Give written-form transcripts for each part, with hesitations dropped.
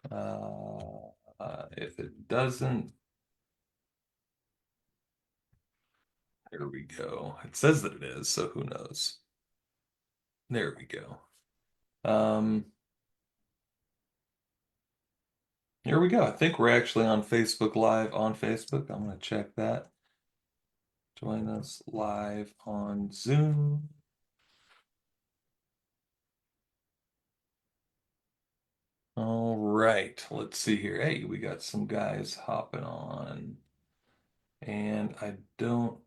If it doesn't, there we go. It says that it is, so who knows? There we go. Um, Here we go. I think we're actually on Facebook Live on Facebook. I'm going to check that. Join us live on Zoom. All right, let's see here. Hey, we got some guys hopping on, and I don't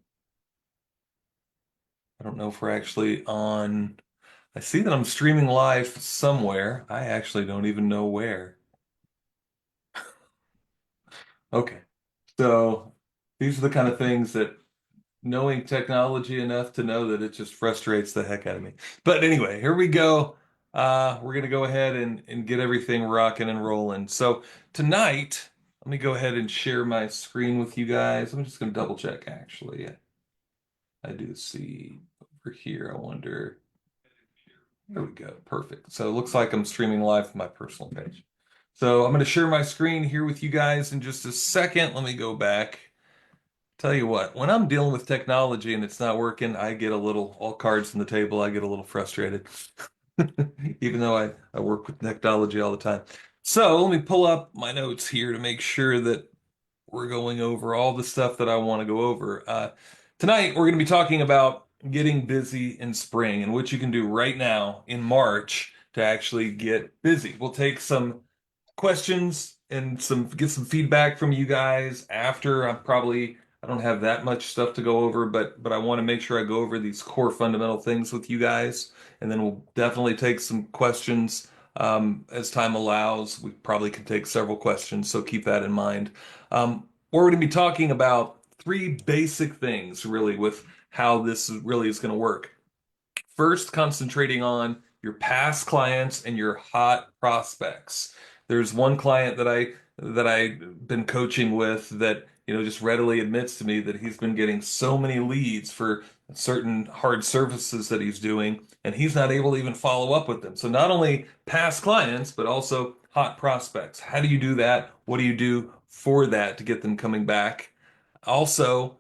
know if we're actually on. I see that I'm streaming live somewhere. I actually don't even know where. Okay, so these are the kind of things that knowing technology enough to know that it just frustrates the heck out of me. But anyway, here we go. We're gonna go ahead and get everything rocking and rolling. So tonight, let me go ahead and share my screen with you guys. I'm just gonna double check actually. I do see over here. I wonder. There we go. Perfect. So it looks like I'm streaming live from my personal page. So I'm going to share my screen here with you guys in just a second. Let me go back. Tell you what, when I'm dealing with technology and it's not working, I get a little, all cards on the table, I get a little frustrated, even though I work with technology all the time. So let me pull up my notes here to make sure that we're going over all the stuff that I want to go over. Tonight, we're going to be talking about getting busy in spring and what you can do right now in March to actually get busy. We'll take some questions and some get some feedback from you guys after. I don't have that much stuff to go over, but I want to make sure I go over these core fundamental things with you guys, and then we'll definitely take some questions as time allows. We probably can take several questions, so keep that in mind. We're going to be talking about three basic things really with how this really is going to work. First, concentrating on your past clients and your hot prospects. There's one client that I've been coaching with that, just readily admits to me that he's been getting so many leads for certain hard services that he's doing, and he's not able to even follow up with them. So not only past clients, but also hot prospects. How do you do that? What do you do for that to get them coming back? Also,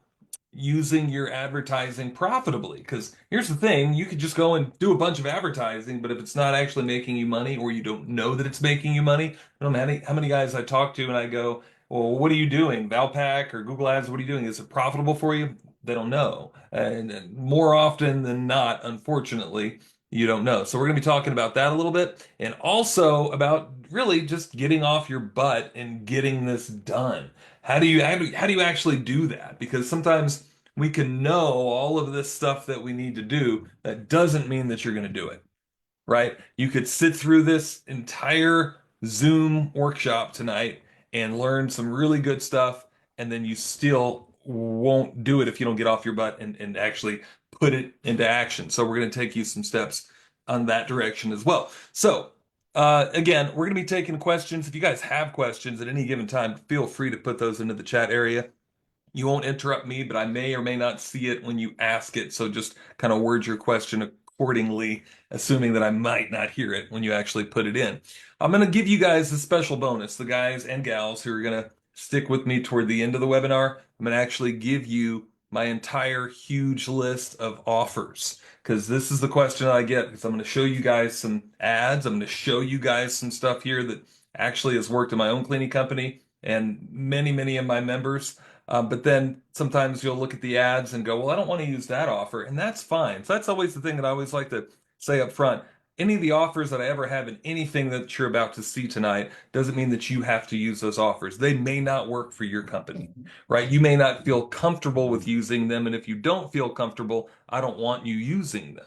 using your advertising profitably. Because here's the thing, you could just go and do a bunch of advertising, but if it's not actually making you money or you don't know that it's making you money, I don't know how many guys I talk to and I go, well, what are you doing? Valpak or Google Ads, what are you doing? Is it profitable for you? They don't know. And more often than not, unfortunately, you don't know. So we're going to be talking about that a little bit and also about really just getting off your butt and getting this done. How do you actually do that? Because sometimes we can know all of this stuff that we need to do. That doesn't mean that you're going to do it, right? You could sit through this entire Zoom workshop tonight and learn some really good stuff, and then you still won't do it if you don't get off your butt and actually put it into action. So we're going to take you some steps on that direction as well. So again, we're going to be taking questions. If you guys have questions at any given time, feel free to put those into the chat area. You won't interrupt me, but I may or may not see it when you ask it. So just kind of word your question accordingly, assuming that I might not hear it when you actually put it in. I'm going to give you guys a special bonus, the guys and gals who are going to stick with me toward the end of the webinar. I'm going to actually give you my entire huge list of offers because this is the question I get because I'm going to show you guys some ads. I'm going to show you guys some stuff here that actually has worked in my own cleaning company and many, many of my members. But then sometimes you'll look at the ads and go, well, I don't want to use that offer. And that's fine. So that's always the thing that I always like to say up front. Any of the offers that I ever have in anything that you're about to see tonight doesn't mean that you have to use those offers. They may not work for your company, right? You may not feel comfortable with using them. And if you don't feel comfortable, I don't want you using them,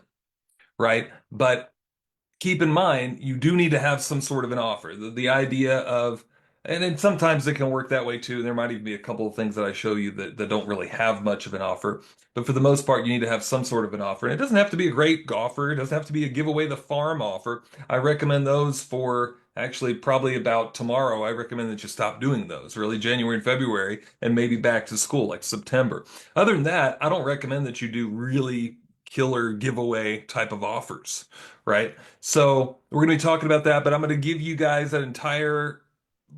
right? But keep in mind, you do need to have some sort of an offer. The idea of, and then sometimes it can work that way too. There might even be a couple of things that I show you that don't really have much of an offer. But for the most part, you need to have some sort of an offer. And it doesn't have to be a great offer. It doesn't have to be a give away the farm offer. I recommend those for actually probably about tomorrow. I recommend that you stop doing those, really January and February, and maybe back to school like September. Other than that, I don't recommend that you do really killer giveaway type of offers, right? So we're going to be talking about that, but I'm going to give you guys that entire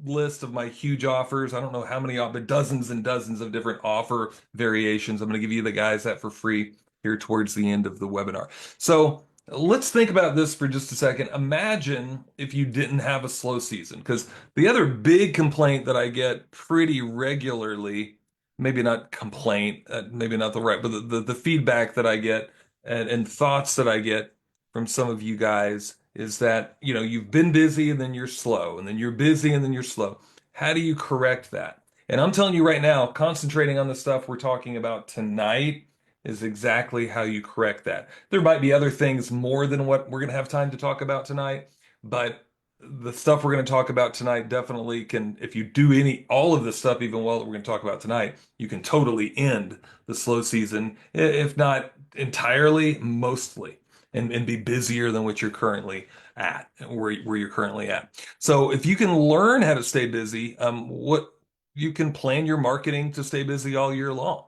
list of my huge offers. I don't know how many, but dozens and dozens of different offer variations. I'm going to give you the guys that for free here towards the end of the webinar. So let's think about this for just a second. Imagine if you didn't have a slow season, because the other big complaint that I get pretty regularly, maybe not complaint, maybe not the right, but the feedback that I get and thoughts that I get from some of you guys is that, you've been busy and then you're slow, and then you're busy and then you're slow. How do you correct that? And I'm telling you right now, concentrating on the stuff we're talking about tonight is exactly how you correct that. There might be other things more than what we're going to have time to talk about tonight, but the stuff we're going to talk about tonight definitely can, if you do all of the stuff, even well that we're going to talk about tonight, you can totally end the slow season, if not entirely, mostly, and be busier than what you're currently at, where you're currently at. So if you can learn how to stay busy, what you can plan your marketing to stay busy all year long,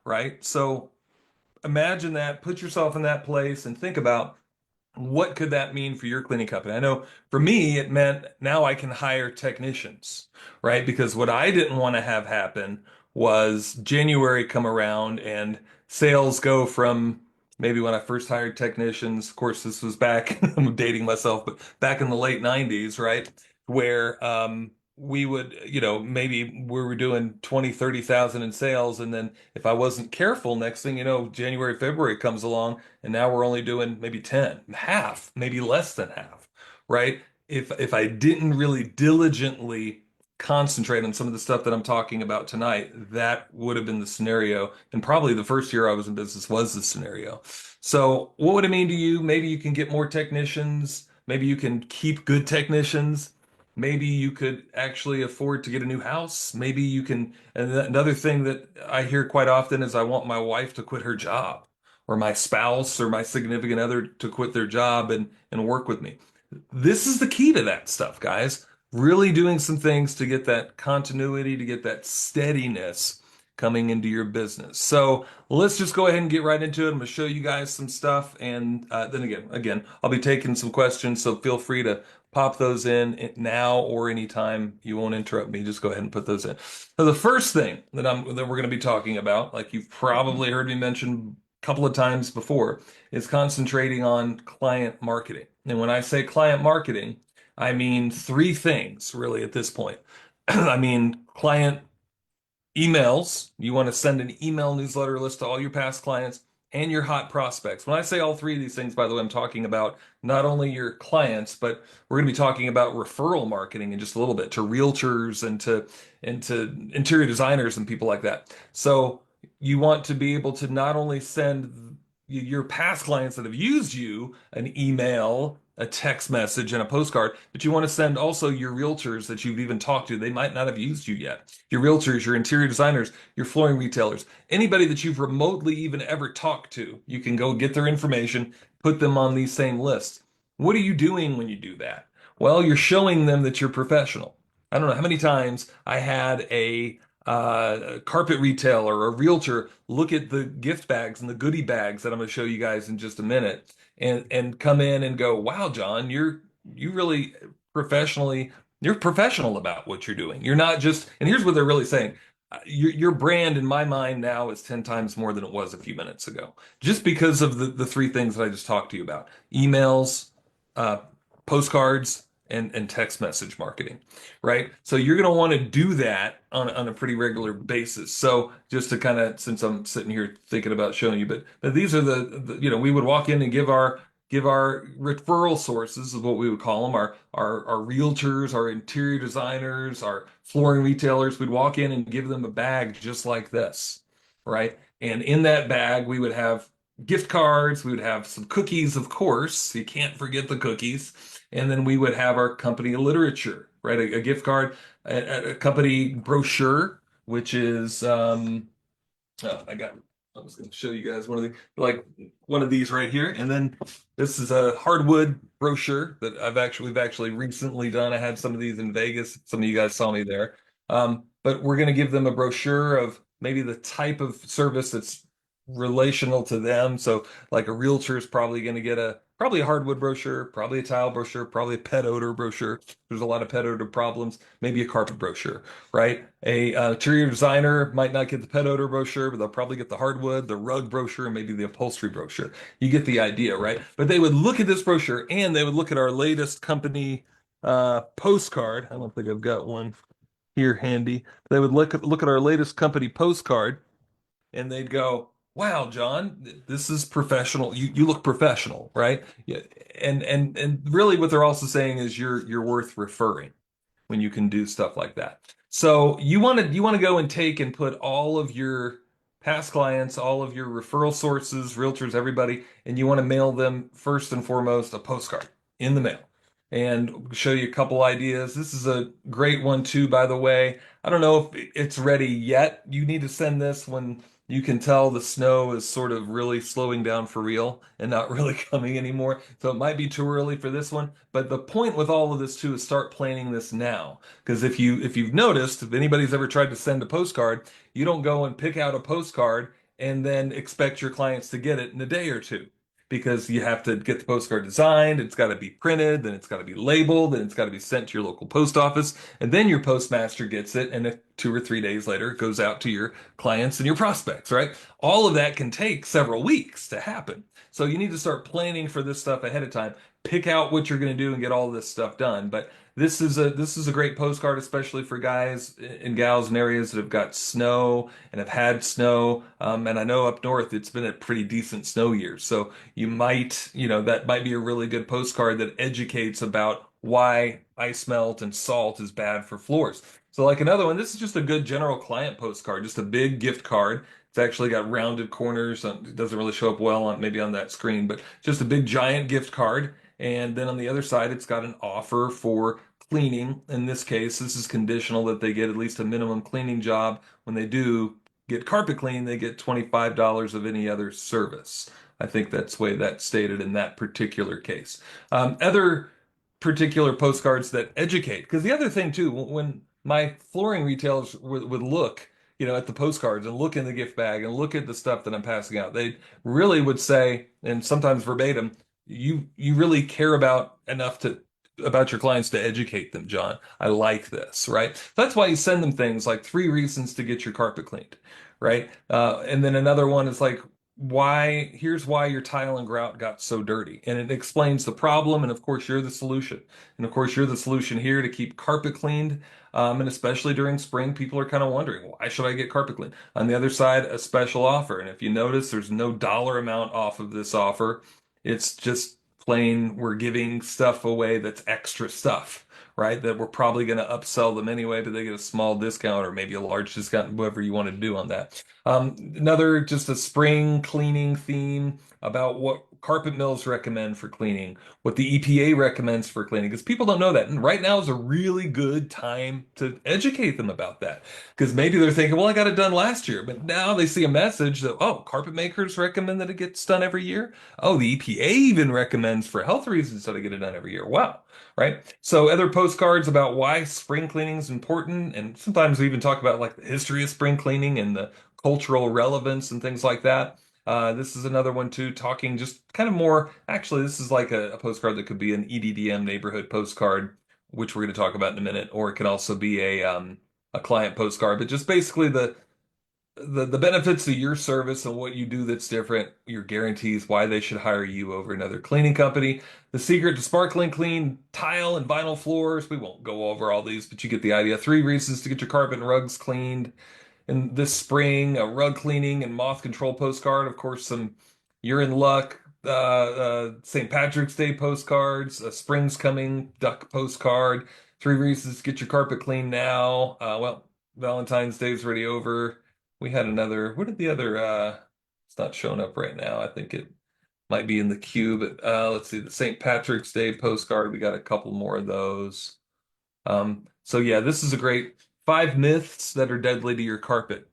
right? So imagine that, put yourself in that place and think about what could that mean for your cleaning company? I know for me, it meant now I can hire technicians, right? Because what I didn't want to have happen was January come around and sales go from maybe when I first hired technicians. Of course, this was back, I'm dating myself, but back in the late 90s, right? Where we would, maybe we were doing 20, 30,000 in sales. And then if I wasn't careful, next thing you know, January, February comes along and now we're only doing maybe 10, half, maybe less than half, right? If I didn't really diligently concentrate on some of the stuff that I'm talking about tonight, that would have been the scenario. And probably the first year I was in business was the scenario. So what would it mean to you? Maybe you can get more technicians. Maybe you can keep good technicians. Maybe you could actually afford to get a new house. Maybe you can. And another thing that I hear quite often is I want my wife to quit her job, or my spouse or my significant other to quit their job and work with me. This is the key to that stuff, guys. Really doing some things to get that continuity, to get that steadiness coming into your business. So let's just go ahead and get right into it. I'm going to show you guys some stuff, and then again, I'll be taking some questions. So feel free to pop those in now or anytime. You won't interrupt me. Just go ahead and put those in. So the first thing that we're going to be talking about, like you've probably heard me mention couple of times before, is concentrating on client marketing. And when I say client marketing, I mean three things really at this point. I mean client emails. You want to send an email newsletter list to all your past clients and your hot prospects. When I say all three of these things, by the way, I'm talking about not only your clients, but we're going to be talking about referral marketing in just a little bit to realtors and to interior designers and people like that. So you want to be able to not only send your past clients that have used you an email, a text message, and a postcard, but you want to send also your realtors that you've even talked to. They might not have used you yet. Your realtors, your interior designers, your flooring retailers, anybody that you've remotely even ever talked to, you can go get their information, put them on these same lists. What are you doing when you do that? Well, you're showing them that you're professional. I don't know how many times I had a carpet retailer or a realtor look at the gift bags and the goodie bags that I'm going to show you guys in just a minute, and come in and go, "Wow, John, you really professionally you're professional about what you're doing. You're not just." And here's what they're really saying: your brand, in my mind, now is 10 times more than it was a few minutes ago, just because of the three things that I just talked to you about: emails, uh, postcards, and text message marketing, right? So you're going to want to do that on a pretty regular basis. So just to kind of, since I'm sitting here thinking about showing you, but these are we would walk in and give our referral sources of what we would call them, our realtors, our interior designers, our flooring retailers. We'd walk in and give them a bag just like this, right? And in that bag, we would have gift cards, we would have some cookies, of course. You can't forget the cookies. And then we would have our company literature, right? A gift card, a company brochure, which is oh, I was going to show you guys one of these right here. And then this is a hardwood brochure that we've actually recently done. I had some of these in Vegas. Some of you guys saw me there. But we're going to give them a brochure of maybe the type of service that's relational to them. So like a realtor is probably going to get probably a hardwood brochure, probably a tile brochure, probably a pet odor brochure. There's a lot of pet odor problems. Maybe a carpet brochure, right? A interior designer might not get the pet odor brochure, but they'll probably get the hardwood, the rug brochure, and maybe the upholstery brochure. You get the idea, right? But they would look at this brochure and they would look at our latest company postcard. I don't think I've got one here handy. They would look at our latest company postcard and they'd go, "Wow, John, this is professional. You look professional, right?" Yeah, and really, what they're also saying is you're worth referring when you can do stuff like that. So you want to go and take and put all of your past clients, all of your referral sources, realtors, everybody, and you want to mail them first and foremost a postcard in the mail and show you a couple ideas. This is a great one too, by the way. I don't know if it's ready yet. You need to send this when you can tell the snow is sort of really slowing down for real and not really coming anymore. So it might be too early for this one. But the point with all of this too is start planning this now. Because if you've noticed, if anybody's ever tried to send a postcard, you don't go and pick out a postcard and then expect your clients to get it in a day or two. Because you have to get the postcard designed, it's got to be printed, then it's got to be labeled, then it's got to be sent to your local post office, and then your postmaster gets it, and if 2 or 3 days later, it goes out to your clients and your prospects, right? All of that can take several weeks to happen. So you need to start planning for this stuff ahead of time. Pick out what you're going to do and get all this stuff done. But this is a great postcard, especially for guys and gals in areas that have got snow and have had snow. And I know up north it's been a pretty decent snow year, so that might be a really good postcard that educates about why ice melt and salt is bad for floors. So like another one, this is just a good general client postcard, just a big gift card. It's actually got rounded corners. It doesn't really show up well on maybe on that screen, but just a big giant gift card. And then on the other side, it's got an offer for cleaning. In this case, this is conditional that they get at least a minimum cleaning job. When they do get carpet clean, they get $25 of any other service. I think that's the way that's stated in that particular case. Other particular postcards that educate, because the other thing too, when my flooring retailers would look, at the postcards and look in the gift bag and look at the stuff that I'm passing out, they really would say, and sometimes verbatim, you really care about enough to about your clients to educate them, John. I like this, right? That's why you send them things like 3 reasons to get your carpet cleaned, right? And then another one is like, here's why your tile and grout got so dirty. And it explains the problem. And of course, you're the solution. And of course, you're the solution here to keep carpet cleaned. And especially during spring, people are kind of wondering, why should I get carpet cleaned? On the other side, a special offer. And if you notice, there's no dollar amount off of this offer. It's just plain we're giving stuff away that's extra stuff, right? That we're probably going to upsell them anyway, but they get a small discount or maybe a large discount, whatever you want to do on that. Another just a spring cleaning theme about what carpet mills recommend for cleaning, what the EPA recommends for cleaning, because people don't know that. And right now is a really good time to educate them about that. Because maybe they're thinking, well, I got it done last year, but now they see a message that, oh, carpet makers recommend that it gets done every year. Oh, the EPA even recommends for health reasons that I get it done every year. Wow. Right. So other postcards about why spring cleaning is important. And sometimes we even talk about like the history of spring cleaning and the cultural relevance and things like that. This is another one too, talking just kind of more. Actually, this is like a postcard that could be an EDDM neighborhood postcard, which we're going to talk about in a minute, or it could also be a client postcard. But just basically the benefits of your service and what you do that's different, your guarantees, why they should hire you over another cleaning company, the secret to sparkling clean tile and vinyl floors. We won't go over all these, but you get the idea. 3 reasons to get your carpet and rugs cleaned in this spring, a rug cleaning and moth control postcard. Of course, some you're in luck. St. Patrick's Day postcards, spring's coming duck postcard. 3 reasons to get your carpet clean now. Well, Valentine's Day's already over. We had another. What did the other? It's not showing up right now. I think it might be in the queue, but let's see. The St. Patrick's Day postcard. We got a couple more of those. So yeah, this is a great 5 myths that are deadly to your carpet,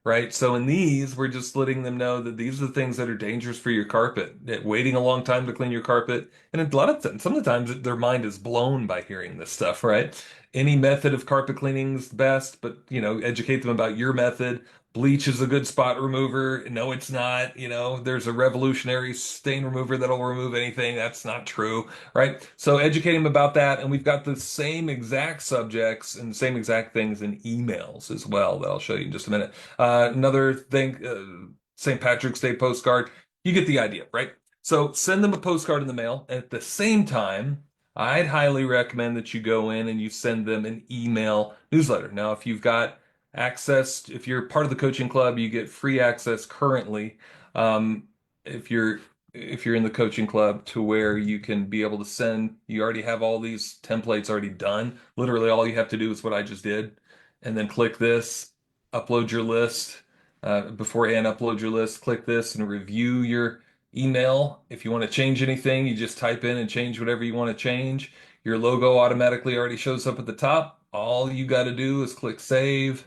right? So in these, we're just letting them know that these are the things that are dangerous for your carpet. That waiting a long time to clean your carpet, and a lot of times, sometimes their mind is blown by hearing this stuff, right? Any method of carpet cleaning is best, but educate them about your method. bleach is a good spot remover. No, it's not. There's a revolutionary stain remover that'll remove anything. That's not true, right? So educate him about that. And we've got the same exact subjects and the same exact things in emails as well that I'll show you in just a minute. Another thing, St. Patrick's Day postcard. You get the idea, right? So send them a postcard in the mail. And at the same time, I'd highly recommend that you go in and you send them an email newsletter. Now, if you've got access, if you're part of the coaching club, you get free access currently. Um, if you're in the coaching club to where you can be able to send, you already have all these templates already done. Literally, all you have to do is what I just did, and then click this, upload your list. Beforehand, upload your list, click this, and review your email. If you want to change anything, you just type in and change whatever you want to change. Your logo automatically already shows up at the top. All you got to do is click save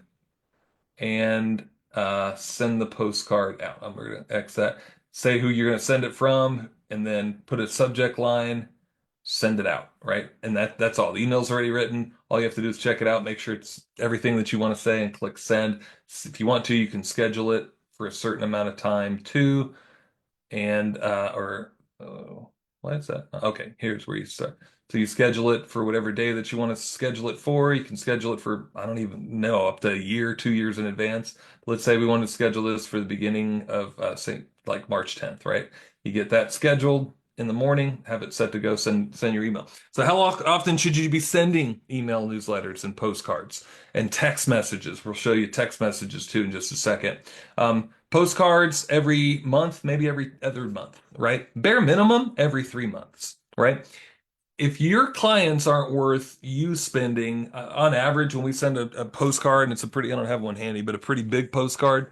and send the postcard out. I'm going to X that. Say who you're going to send it from, and then put a subject line, send it out, right? And that's all. The email's already written. All you have to do is check it out, make sure it's everything that you want to say, and click send. If you want to, you can schedule it for a certain amount of time too. And or why is that? Okay, here's where you start. So you schedule it for whatever day that you want to schedule it for. You can schedule it for, I don't even know, up to a year, 2 years in advance. Let's say we want to schedule this for the beginning of, say, like March 10th, right? You get that scheduled in the morning, have it set to go, send your email. So how often should you be sending email newsletters and postcards and text messages? We'll show you text messages too in just a second. Postcards every month, maybe every other month, right? Bare minimum every 3 months, right? If your clients aren't worth you spending, on average, when we send a postcard, and it's a pretty, I don't have one handy, but a pretty big postcard,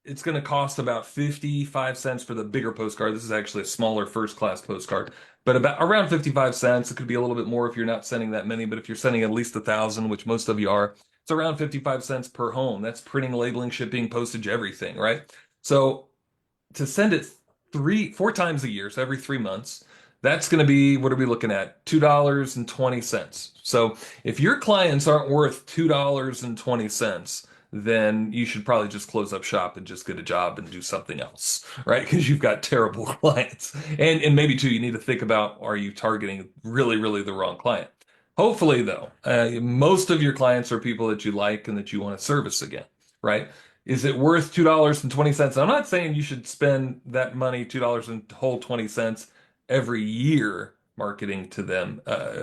it's going to cost about 55 cents for the bigger postcard. This is actually a smaller first class postcard, but about around 55 cents. It could be a little bit more if you're not sending that many, but if you're sending at least 1,000, which most of you are, it's around 55 cents per home. That's printing, labeling, shipping, postage, everything, right? So to send it 4 times a year, so every 3 months, that's going to be, what are we looking at? $2.20. So if your clients aren't worth $2.20, then you should probably just close up shop and just get a job and do something else, right? Because you've got terrible clients. And maybe too, you need to think about, are you targeting really, really the wrong client? Hopefully, though, most of your clients are people that you like and that you want to service again, right? Is it worth $2.20? I'm not saying you should spend that money, $2 and whole 20 cents every year marketing to them.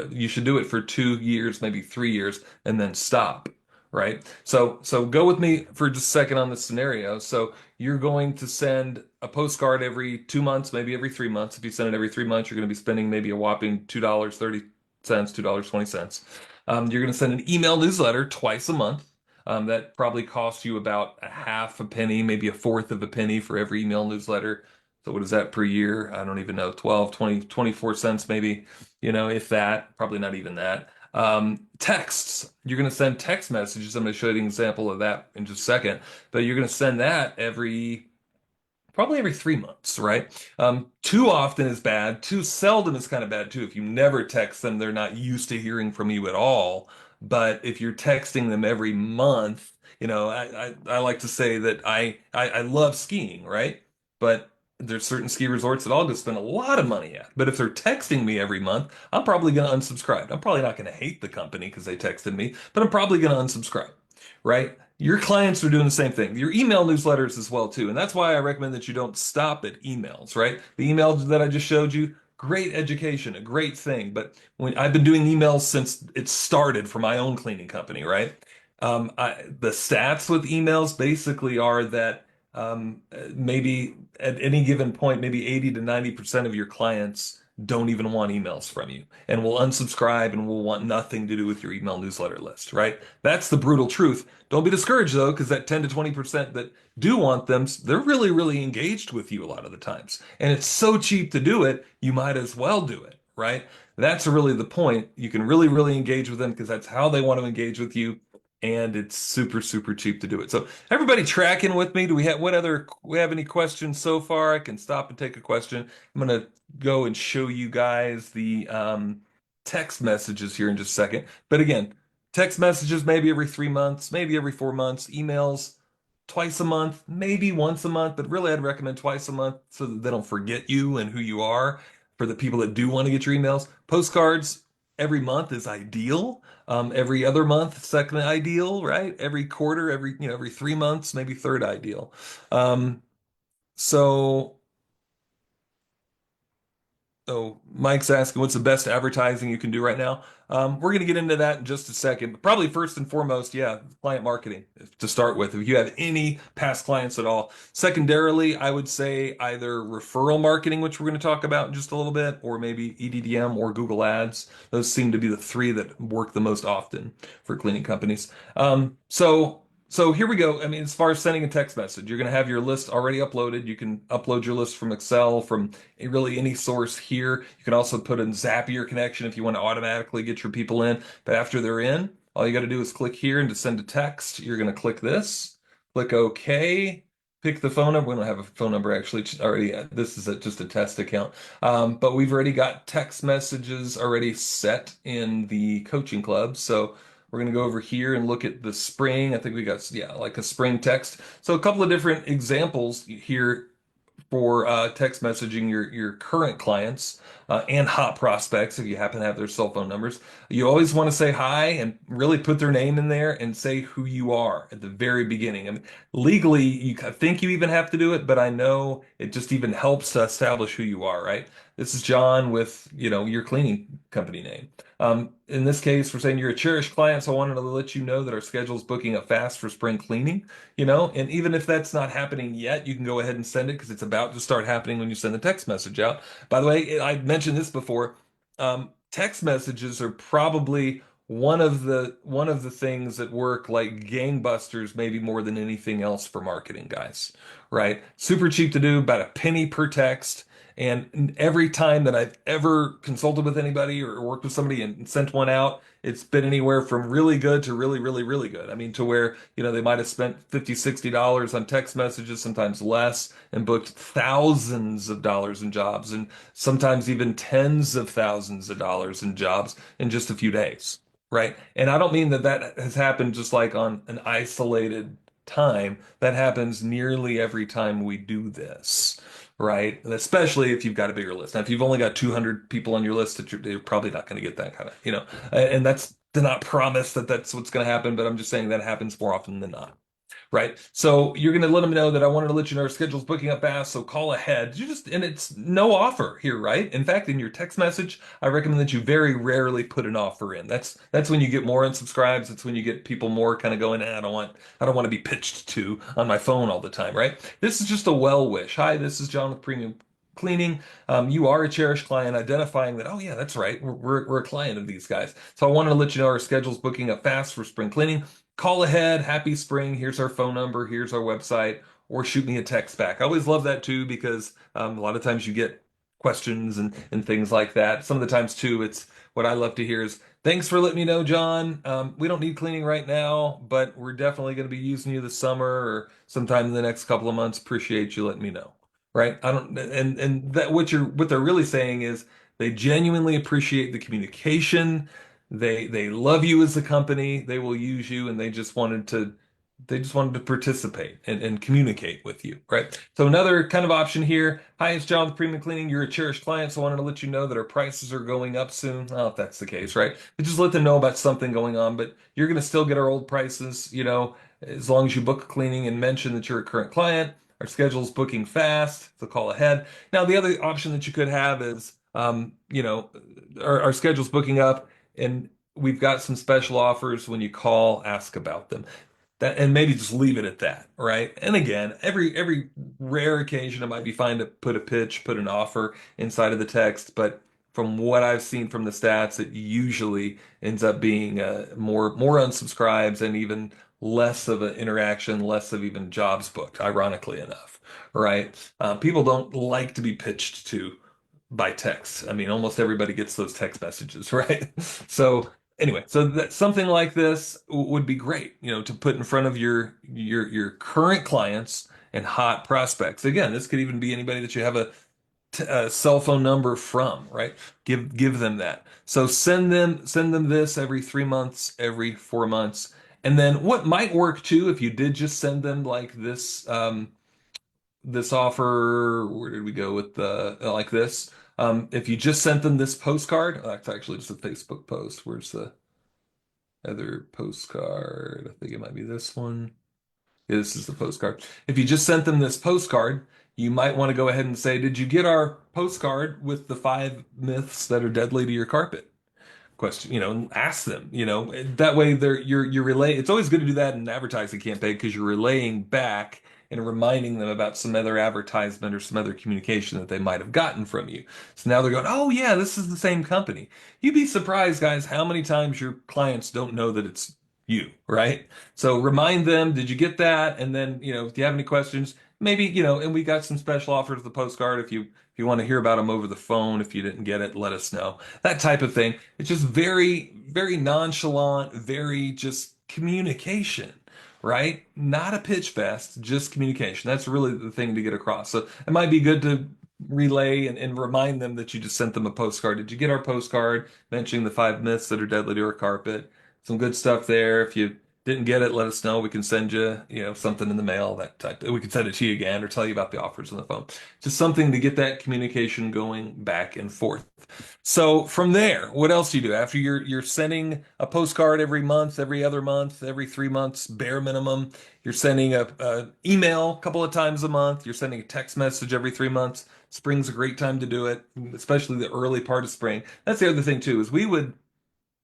You should do it for 2 years, maybe 3 years, and then stop, right? So go with me for just a second on this scenario. So you're going to send a postcard every 2 months, maybe every 3 months. If you send it every 3 months, you're going to be spending maybe a whopping $2.30, $2.20. You're going to send an email newsletter twice a month. That probably costs you about a half a penny, maybe a fourth of a penny for every email newsletter. So what is that per year? I don't even know, 12, 20, 24 cents maybe, if that, probably not even that. Texts, you're going to send text messages. I'm going to show you an example of that in just a second, but you're going to send that probably every 3 months, right? Too often is bad. Too seldom is kind of bad too. If you never text them, they're not used to hearing from you at all. But if you're texting them every month, I like to say that I love skiing, right? But there's certain ski resorts that I'll go spend a lot of money at. But if they're texting me every month, I'm probably going to unsubscribe. I'm probably not going to hate the company because they texted me, but I'm probably going to unsubscribe, right? Your clients are doing the same thing. Your email newsletters as well too. And that's why I recommend that you don't stop at emails, right? The emails that I just showed you, great education, a great thing. But when I've been doing emails since it started for my own cleaning company, right? The stats with emails basically are that maybe at any given point, maybe 80 to 90% of your clients don't even want emails from you and will unsubscribe and will want nothing to do with your email newsletter list, right? That's the brutal truth. Don't be discouraged though, because that 10 to 20% that do want them, they're really, really engaged with you a lot of the times. And it's so cheap to do it, you might as well do it, right? That's really the point. You can really, really engage with them because that's how they want to engage with you. And it's super, super cheap to do it. So everybody tracking with me? Do we have any questions so far? I can stop and take a question. I'm gonna go and show you guys the text messages here in just a second. But again, text messages maybe every 3 months, maybe every 4 months. Emails twice a month, maybe once a month, but really I'd recommend twice a month so that they don't forget you and who you are for the people that do want to get your emails. Postcards every month is ideal. Every other month, second ideal, right? Every quarter, every 3 months, maybe third ideal. Um, so So Mike's asking, what's the best advertising you can do right now? We're going to get into that in just a second. But probably first and foremost, yeah, client marketing to start with. If you have any past clients at all. Secondarily, I would say either referral marketing, which we're going to talk about in just a little bit, or maybe EDDM or Google Ads. Those seem to be the three that work the most often for cleaning companies. So here we go. I mean, as far as sending a text message, you're going to have your list already uploaded. You can upload your list from Excel, from really any source here. You can also put in Zapier connection if you want to automatically get your people in. But after they're in, all you got to do is click here and to send a text, you're going to click this, click OK, pick the phone number. We don't have a phone number actually already. This is just a test account. But we've already got text messages already set in the coaching club. So we're going to go over here and look at the spring. I think we got, yeah, like a spring text. So a couple of different examples here for text messaging your current clients and hot prospects if you happen to have their cell phone numbers. You always want to say hi and really put their name in there and say who you are at the very beginning. I mean, legally, I think you even have to do it, but I know it just even helps to establish who you are, right? This is John with, your cleaning company name. In this case, we're saying you're a cherished client, so I wanted to let you know that our schedule is booking up fast for spring cleaning, and even if that's not happening yet, you can go ahead and send it because it's about to start happening when you send the text message out. By the way, I mentioned this before. Text messages are probably one of the things that work like gangbusters, maybe more than anything else for marketing guys, right? Super cheap to do, about a penny per text. And every time that I've ever consulted with anybody or worked with somebody and sent one out, it's been anywhere from really good to really, really, really good. I mean, to where, they might have spent $50, $60 on text messages, sometimes less, and booked thousands of dollars in jobs, and sometimes even tens of thousands of dollars in jobs in just a few days, right? And I don't mean that that has happened just like on an isolated time. That happens nearly every time we do this, right? And especially if you've got a bigger list. Now, if you've only got 200 people on your list, that you're probably not going to get that kind of, and that's to not promise that that's what's going to happen, but I'm just saying that happens more often than not. Right. So you're going to let them know that I wanted to let you know our schedule's booking up fast. So call ahead. And it's no offer here, right? In fact, in your text message, I recommend that you very rarely put an offer in. That's when you get more unsubscribes. It's when you get people more kind of going, I don't want to be pitched to on my phone all the time, right? This is just a well wish. Hi, this is John with Premium Cleaning. You are a cherished client, identifying that, oh yeah, that's right. We're a client of these guys. So I wanted to let you know our schedule's booking up fast for spring cleaning. Call ahead, happy spring. Here's our phone number, here's our website, or shoot me a text back. I always love that too because a lot of times you get questions and things like that. Some of the times too, it's what I love to hear is, thanks for letting me know, John. We don't need cleaning right now, but we're definitely going to be using you this summer or sometime in the next couple of months. Appreciate you letting me know. Right? I don't, and that what they're really saying is they genuinely appreciate the communication. They love you as a company. They will use you, and they just wanted to participate and communicate with you, right? So another kind of option here. Hi, it's John with Premium Cleaning. You're a cherished client, so I wanted to let you know that our prices are going up soon. Well, if that's the case, right? But just let them know about something going on, but you're going to still get our old prices, as long as you book cleaning and mention that you're a current client. Our schedule's booking fast, so call ahead. Now, the other option that you could have is, our schedule's booking up and we've got some special offers when you call, ask about them. That, and maybe just leave it at that, right? And again, every rare occasion it might be fine to put a pitch, put an offer inside of the text, but from what I've seen from the stats, it usually ends up being more unsubscribes and even less of an interaction, less of even jobs booked, ironically enough, right? People don't like to be pitched to by text. I mean, almost everybody gets those text messages, right? So anyway, so that something like this would be great, to put in front of your current clients and hot prospects. Again, this could even be anybody that you have a cell phone number from, right? Give them that. So send them this every 3 months, every 4 months, And then what might work too, if you did just send them like this offer, where did we go with the like this? If you just sent them this postcard, that's actually just a Facebook post. Where's the other postcard? I think it might be this one. Yeah, this is the postcard. If you just sent them this postcard, you might want to go ahead and say, "Did you get our postcard with the 5 myths that are deadly to your carpet?" Question, and ask them, that way you're relay. It's always good to do that in an advertising campaign because you're relaying back and reminding them about some other advertisement or some other communication that they might have gotten from you. So now they're going, "Oh yeah, this is the same company." You'd be surprised, guys, how many times your clients don't know that it's you, right? So remind them, "Did you get that?" And then, if you have any questions, maybe, and we got some special offers of the postcard if you want to hear about them over the phone, if you didn't get it, let us know. That type of thing. It's just very, very nonchalant, very just communication, right? Not a pitch fest, just communication. That's really the thing to get across. So it might be good to relay and remind them that you just sent them a postcard. Did you get our postcard mentioning the 5 myths that are deadly to our carpet? Some good stuff there. If you didn't get it, let us know. We can send you, something in the mail, that type. We can send it to you again or tell you about the offers on the phone. Just something to get that communication going back and forth. So from there, what else do you do after you're sending a postcard every month, every other month, every 3 months, bare minimum? You're sending a email a couple of times a month. You're sending a text message every 3 months. Spring's a great time to do it, especially the early part of spring. That's the other thing too, is we would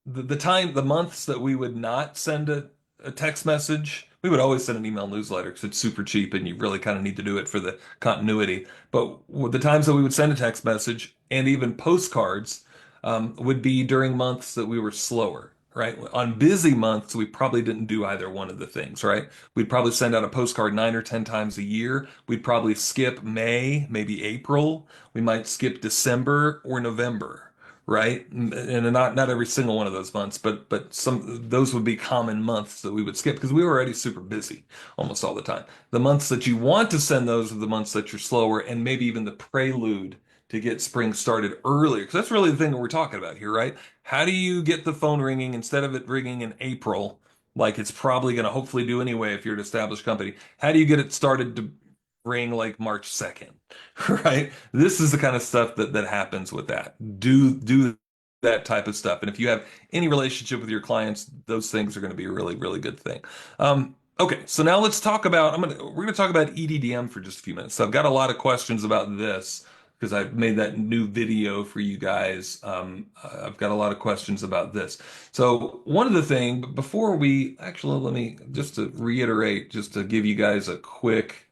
the months that we would not send a text message, we would always send an email newsletter because it's super cheap and you really kind of need to do it for the continuity. But with the times that we would send a text message and even postcards would be during months that we were slower, right? On busy months, we probably didn't do either one of the things, right? We'd probably send out a postcard 9 or 10 times a year. We'd probably skip May, maybe April. We might skip December or November, right? And not every single one of those months, but some those would be common months that we would skip because we were already super busy almost all the time. The months that you want to send those are the months that you're slower and maybe even the prelude to get spring started earlier. Because that's really the thing that we're talking about here, right? How do you get the phone ringing instead of it ringing in April, like it's probably going to hopefully do anyway if you're an established company? How do you get it started to ring like March 2nd, right? This is the kind of stuff that happens with that. Do that type of stuff. And if you have any relationship with your clients, those things are going to be a really, really good thing. Okay, so now let's talk about we're gonna talk about EDDM for just a few minutes. So I've got a lot of questions about this because I've made that new video for you guys. I've got a lot of questions about this. So one of the things before we actually let me just to reiterate, just to give you guys a quick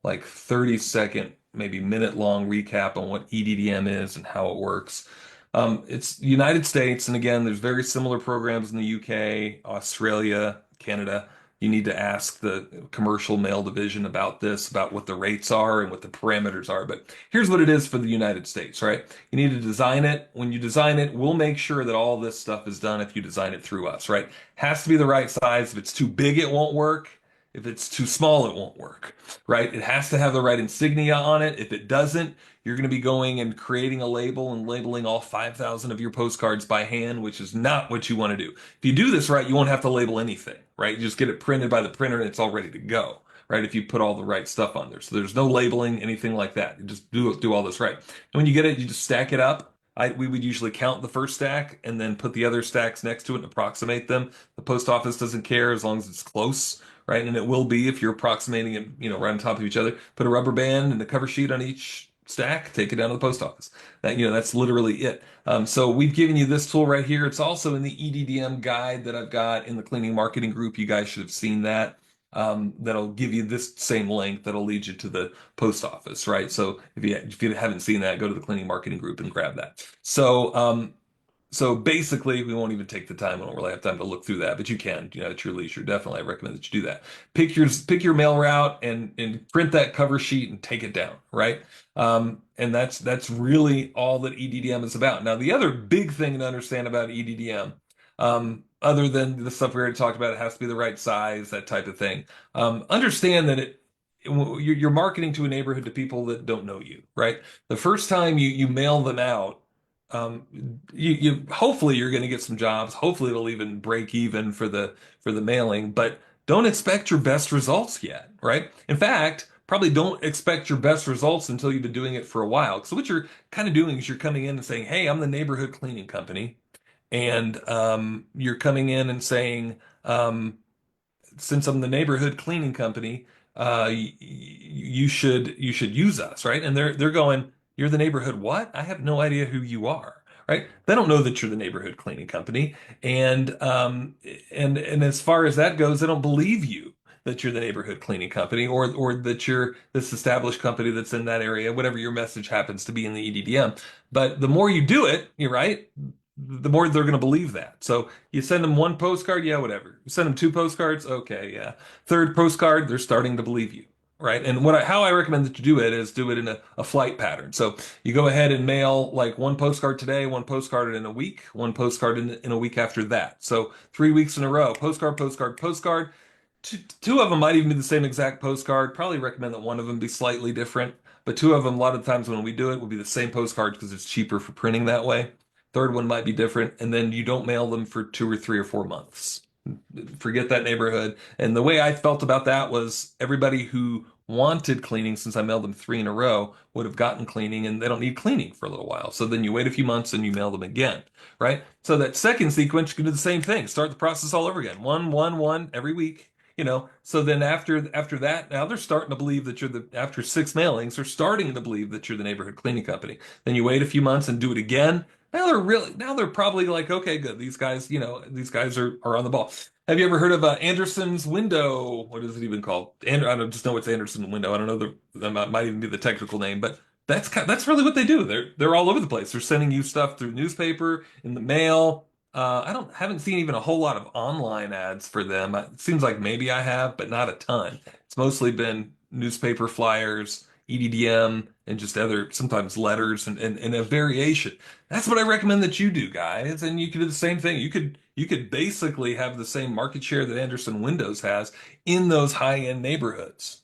like 30-second, maybe minute long recap on what EDDM is and how it works. It's the United States, and again, there's very similar programs in the UK, Australia, Canada. You need to ask the commercial mail division about this, about what the rates are and what the parameters are. But here's what it is for the United States, right? You need to design it. When you design it, we'll make sure that all this stuff is done if you design it through us, right? Has to be the right size. If it's too big, it won't work. If it's too small, it won't work, right? It has to have the right insignia on it. If it doesn't, you're going to be going and creating a label and labeling all 5,000 of your postcards by hand, which is not what you want to do. If you do this right, you won't have to label anything, right? You just get it printed by the printer and it's all ready to go, right? If you put all the right stuff on there. So there's no labeling, anything like that. You just do all this right. And when you get it, you just stack it up. We would usually count the first stack and then put the other stacks next to it and approximate them. The post office doesn't care as long as it's close, right? And it will be if you're approximating it, right on top of each other. Put a rubber band and a cover sheet on each stack, take it down to the post office. That's literally it. So we've given you this tool right here. It's also in the EDDM guide that I've got in the cleaning marketing group. You guys should have seen that. That'll give you this same link that'll lead you to the post office, right? So if you haven't seen that, go to the cleaning marketing group and grab that. So basically, we won't even take the time. We don't really have time to look through that, but you can, at your leisure. Definitely, I recommend that you do that. Pick your mail route and print that cover sheet and take it down, right? And that's really all that EDDM is about. Now, the other big thing to understand about EDDM, other than the stuff we already talked about, it has to be the right size, that type of thing. Understand that you're marketing to a neighborhood to people that don't know you, right? The first time you mail them out you hopefully you're going to get some jobs. Hopefully it'll even break even for the mailing, but don't expect your best results yet, right? In fact, probably don't expect your best results until you've been doing it for a while. So what you're kind of doing is you're coming in and saying, "Hey, I'm the neighborhood cleaning company," and you're coming in and saying, since I'm the neighborhood cleaning company, you should use us, right? And they're going, you're the neighborhood what? I have no idea who you are, right? They don't know that you're the neighborhood cleaning company, and and as far as that goes, they don't believe you that you're the neighborhood cleaning company or that you're this established company that's in that area, whatever your message happens to be in the EDDM. But the more you do it, you're right, the more they're going to believe that. So you send them one postcard, yeah, whatever. You send them two postcards, okay, yeah. Third postcard, they're starting to believe you, right? And how I recommend that you do it is do it in a flight pattern. So you go ahead and mail like one postcard today, one postcard in a week, one postcard in a week after that. So 3 weeks in a row, postcard, postcard, postcard. Two of them might even be the same exact postcard. Probably recommend that one of them be slightly different, but two of them, a lot of times when we do it, will be the same postcard because it's cheaper for printing that way. Third one might be different, and then you don't mail them for 2 or 3 or 4 months. Forget that neighborhood. And the way I felt about that was everybody who wanted cleaning, since I mailed them three in a row, would have gotten cleaning, and they don't need cleaning for a little while. So then you wait a few months and you mail them again, right? So that second sequence, you can do the same thing. Start the process all over again. One, one, one every week. So then after that, now they're starting to believe that you're the after 6 mailings, they're starting to believe that you're the neighborhood cleaning company. Then you wait a few months and do it again. Now they're probably like, okay, good. These guys are on the ball. Have you ever heard of Anderson's window? What is it even called? I don't just know it's Anderson window. I don't know that might even be the technical name, but that's really what they do. They're all over the place. They're sending you stuff through newspaper, in the mail. I don't haven't seen even a whole lot of online ads for them. It seems like maybe I have, but not a ton. It's mostly been newspaper flyers, EDDM, and just other sometimes letters and a variation. That's what I recommend that you do, guys. And you can do the same thing. You could basically have the same market share that Anderson Windows has in those high-end neighborhoods.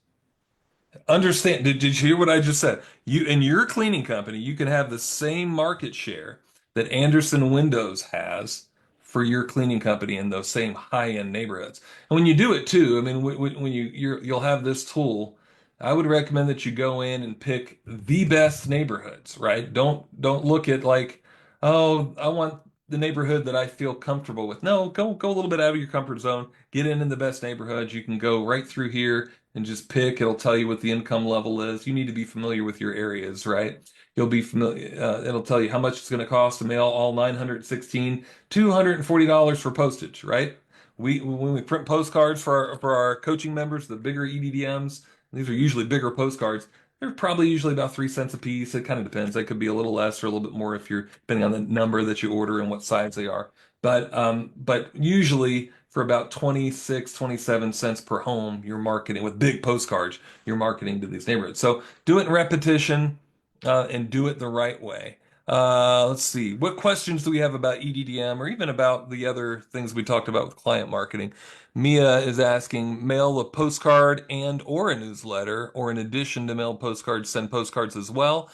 Understand? Did you hear what I just said? You in your cleaning company, you can have the same market share that Anderson Windows has for your cleaning company in those same high-end neighborhoods. And when you do it too, I mean, when you'll have this tool, I would recommend that you go in and pick the best neighborhoods, right? Don't look at like, oh, I want the neighborhood that I feel comfortable with. No, go a little bit out of your comfort zone. Get in the best neighborhoods. You can go right through here and just pick. It'll tell you what the income level is. You need to be familiar with your areas, right? You'll be familiar. It'll tell you how much it's going to cost to mail all 916, $240 for postage, right? When we print postcards for our coaching members, the bigger EDDMs, these are usually bigger postcards. They're probably usually about 3 cents a piece. It kind of depends. They could be a little less or a little bit more if you're depending on the number that you order and what size they are. But usually for about 26, 27 cents per home, you're marketing with big postcards, you're marketing to these neighborhoods. So do it in repetition, and do it the right way. Let's see. What questions do we have about EDDM or even about the other things we talked about with client marketing? Mia is asking, mail a postcard and or a newsletter, or in addition to mail postcards, send postcards as well.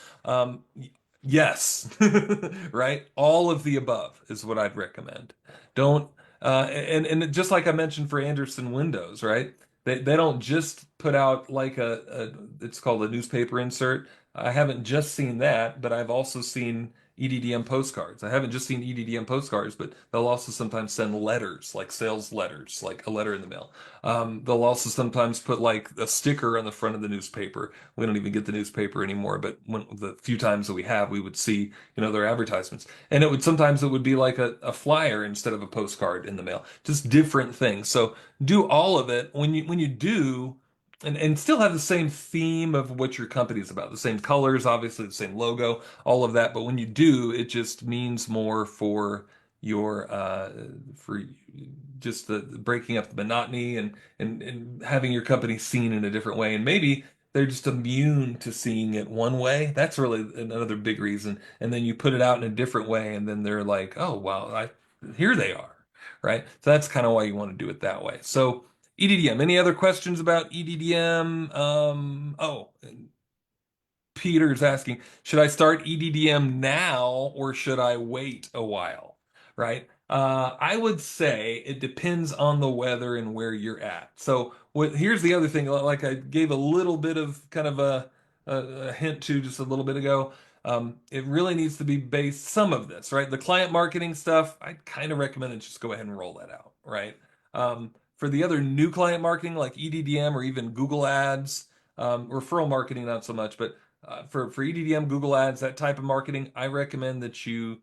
Yes, right? All of the above is what I'd recommend. Don't and just like I mentioned for Anderson Windows, right? They don't just put out like it's called a newspaper insert. I haven't just seen that, but I've also seen EDDM postcards. I haven't just seen EDDM postcards, but they'll also sometimes send letters, like sales letters, like a letter in the mail. They'll also sometimes put like a sticker on the front of the newspaper. We don't even get the newspaper anymore, but the few times that we have, we would see, their advertisements. And sometimes it would be like a flyer instead of a postcard in the mail, just different things. So do all of it. When you do, and still have the same theme of what your company is about, the same colors, obviously the same logo, all of that. But when you do, it just means more for your for just the breaking up the monotony and having your company seen in a different way. And maybe they're just immune to seeing it one way. That's really another big reason. And then you put it out in a different way, and then they're like, oh, wow, here they are, right? So that's kind of why you want to do it that way. So EDDM. Any other questions about EDDM? Oh, Peter's asking, should I start EDDM now or should I wait a while? Right? I would say it depends on the weather and where you're at. So here's the other thing, like I gave a little bit of kind of a hint to just a little bit ago. It really needs to be based some of this, right? The client marketing stuff, I kind of recommend it just go ahead and roll that out, right? For the other new client marketing like EDDM or even Google Ads, referral marketing, not so much, but for EDDM, Google Ads, that type of marketing, I recommend that you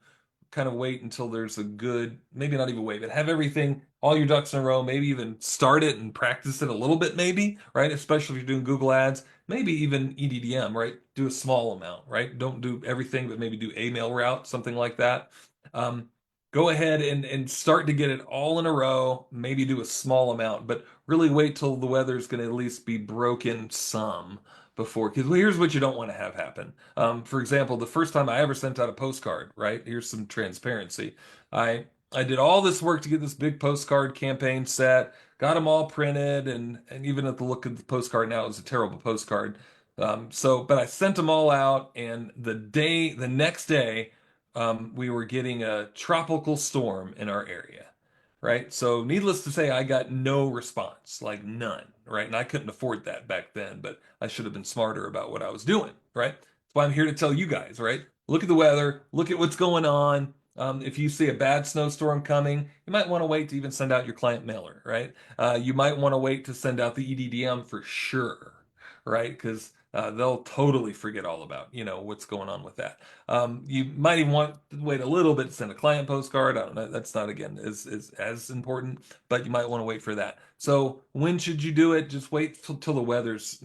kind of wait until there's a good, maybe not even wait, but have everything, all your ducks in a row, maybe even start it and practice it a little bit, maybe, right? Especially if you're doing Google Ads, maybe even EDDM, right? Do a small amount, right? Don't do everything, but maybe do a mail route, something like that. Um, Go ahead and start to get it all in a row, maybe do a small amount, but really wait till the weather's going to at least be broken some before, because here's what you don't want to have happen. For example, the first time I ever sent out a postcard, right? Here's some transparency. I did all this work to get this big postcard campaign set, got them all printed, and even at the look of the postcard now, it was a terrible postcard. But I sent them all out, and the next day, we were getting a tropical storm in our area, right? So, needless to say, I got no response, like none, right? And I couldn't afford that back then, but I should have been smarter about what I was doing, right? That's why I'm here to tell you guys, right? Look at the weather, look at what's going on. If you see a bad snowstorm coming, you might want to wait to even send out your client mailer, right? You might want to wait to send out the EDDM for sure, right? Because they'll totally forget all about, what's going on with that. You might even want to wait a little bit to send a client postcard. I don't know. That's not, again, is as important, but you might want to wait for that. So when should you do it? Just wait till the weather's,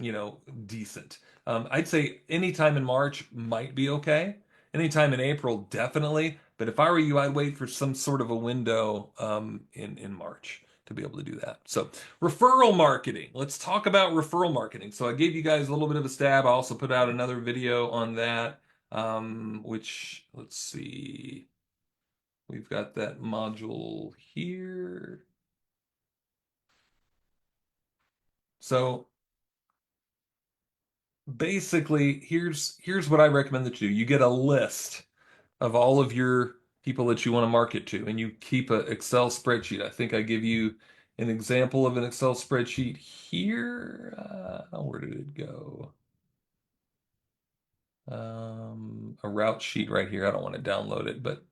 decent. I'd say anytime in March might be okay. Anytime in April, definitely. But if I were you, I'd wait for some sort of a window in March to be able to do that. So referral marketing. Let's talk about referral marketing. So I gave you guys a little bit of a stab. I also put out another video on that, which, let's see, we've got that module here. So basically, here's what I recommend that you do. You get a list of all of your people that you want to market to, and you keep an Excel spreadsheet. I think I give you an example of an Excel spreadsheet here. Where did it go? A route sheet right here. I don't want to download it, but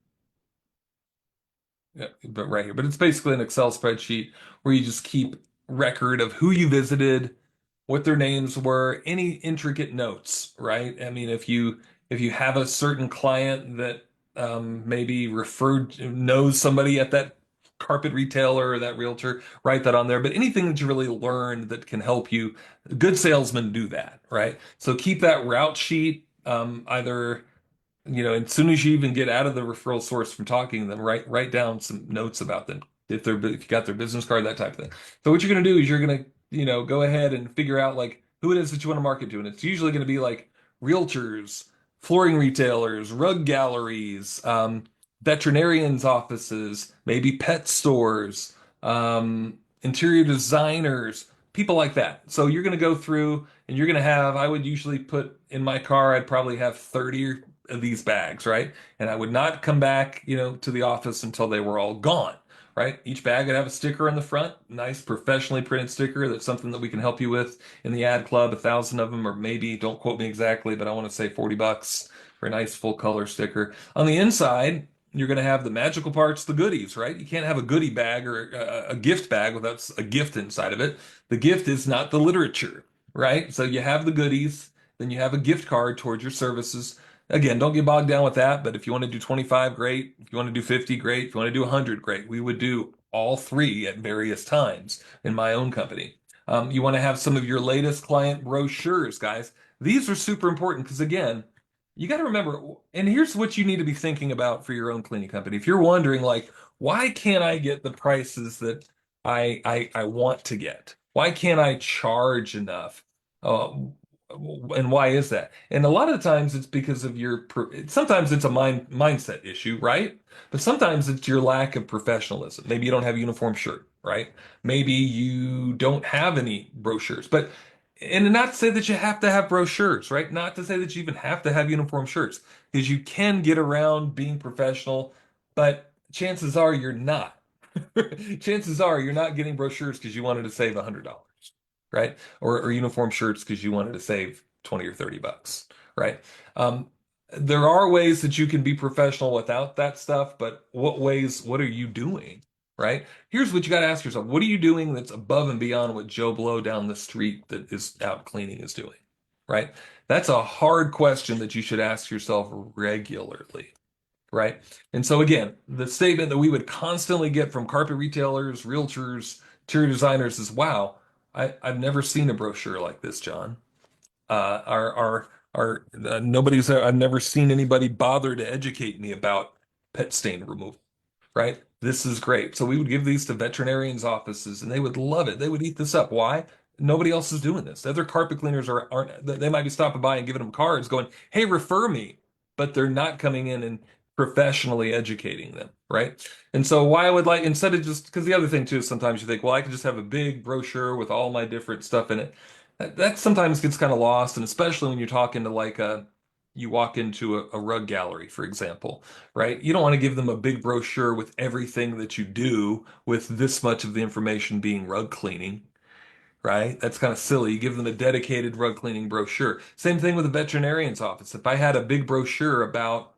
yeah, but right here. But it's basically an Excel spreadsheet where you just keep record of who you visited, what their names were, any intricate notes, right? I mean, if you have a certain client that maybe knows somebody at that carpet retailer or that realtor, write that on there. But anything that you really learned that can help you, good salesmen do that, right? So keep that route sheet, either as soon as you even get out of the referral source from talking to them, write down some notes about them. If you got their business card, that type of thing. So what you're going to do is you're going to, go ahead and figure out like who it is that you want to market to. And it's usually going to be like realtors, flooring retailers, rug galleries, veterinarians' offices, maybe pet stores, interior designers, people like that. So you're going to go through and you're going to have, I would usually put in my car, I'd probably have 30 of these bags, right? And I would not come back, to the office until they were all gone, right? Each bag would have a sticker on the front, nice professionally printed sticker. That's something that we can help you with in the ad club, 1,000 of them, or maybe, don't quote me exactly, but I want to say 40 bucks for a nice full color sticker. On the inside, you're going to have the magical parts, the goodies, right? You can't have a goodie bag or a gift bag without a gift inside of it. The gift is not the literature, right? So you have the goodies, then you have a gift card towards your services. Again, don't get bogged down with that, but if you want to do 25, great. If you want to do 50, great. If you want to do 100, great. We would do all three at various times in my own company. You want to have some of your latest client brochures, guys. These are super important because, again, you got to remember, and here's what you need to be thinking about for your own cleaning company. If you're wondering, like, why can't I get the prices that I want to get? Why can't I charge enough? Uh, and why is that? And a lot of the times it's because of sometimes it's a mindset issue, right? But sometimes it's your lack of professionalism. Maybe you don't have a uniform shirt, right? Maybe you don't have any brochures. But And not to say that you have to have brochures, right? Not to say that you even have to have uniform shirts, because you can get around being professional, but chances are you're not. Chances are you're not getting brochures because you wanted to save $100, right? Or uniform shirts because you wanted to save 20 or $30, right? Um, there are ways that you can be professional without that stuff, but what are you doing, right? Here's what you got to ask yourself. What are you doing that's above and beyond what Joe Blow down the street that is out cleaning is doing, right? That's a hard question that you should ask yourself regularly, right? And so again, the statement that we would constantly get from carpet retailers, realtors, interior designers is, wow, I've never seen a brochure like this, John. Nobody's, I've never seen anybody bother to educate me about pet stain removal, right? This is great. So we would give these to veterinarians' offices and they would love it. They would eat this up. Why? Nobody else is doing this. The other carpet cleaners aren't, they might be stopping by and giving them cards going, hey, refer me, but they're not coming in and professionally educating them, right? And so why I would like, instead of just, because the other thing too is sometimes you think, well, I could just have a big brochure with all my different stuff in it. That sometimes gets kind of lost, and especially when you're talking to like you walk into a rug gallery, for example, right? You don't want to give them a big brochure with everything that you do with this much of the information being rug cleaning, right? That's kind of silly. You give them a dedicated rug cleaning brochure. Same thing with a veterinarian's office. If I had a big brochure about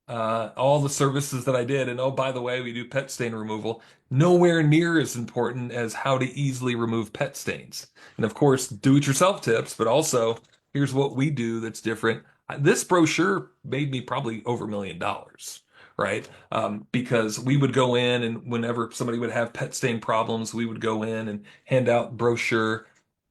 all the services that I did, and oh, by the way, we do pet stain removal, nowhere near as important as how to easily remove pet stains. And of course, do-it-yourself tips, but also here's what we do that's different. This brochure made me probably over $1 million, right? Because we would go in and whenever somebody would have pet stain problems, we would go in and hand out brochure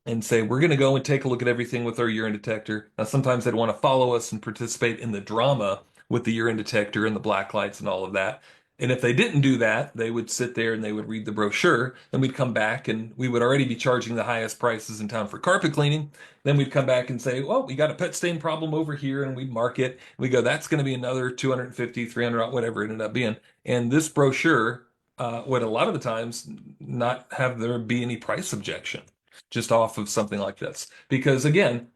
and say, we're going to go and take a look at everything with our urine detector. Now, sometimes they'd want to follow us and participate in the drama with the urine detector and the black lights and all of that. And if they didn't do that, they would sit there and they would read the brochure. Then we'd come back and we would already be charging the highest prices in town for carpet cleaning. Then we'd come back and say, well, we got a pet stain problem over here, and we'd mark it. We go, that's going to be another 250, 300, whatever it ended up being. And this brochure would a lot of the times not have there be any price objection just off of something like this. Because again,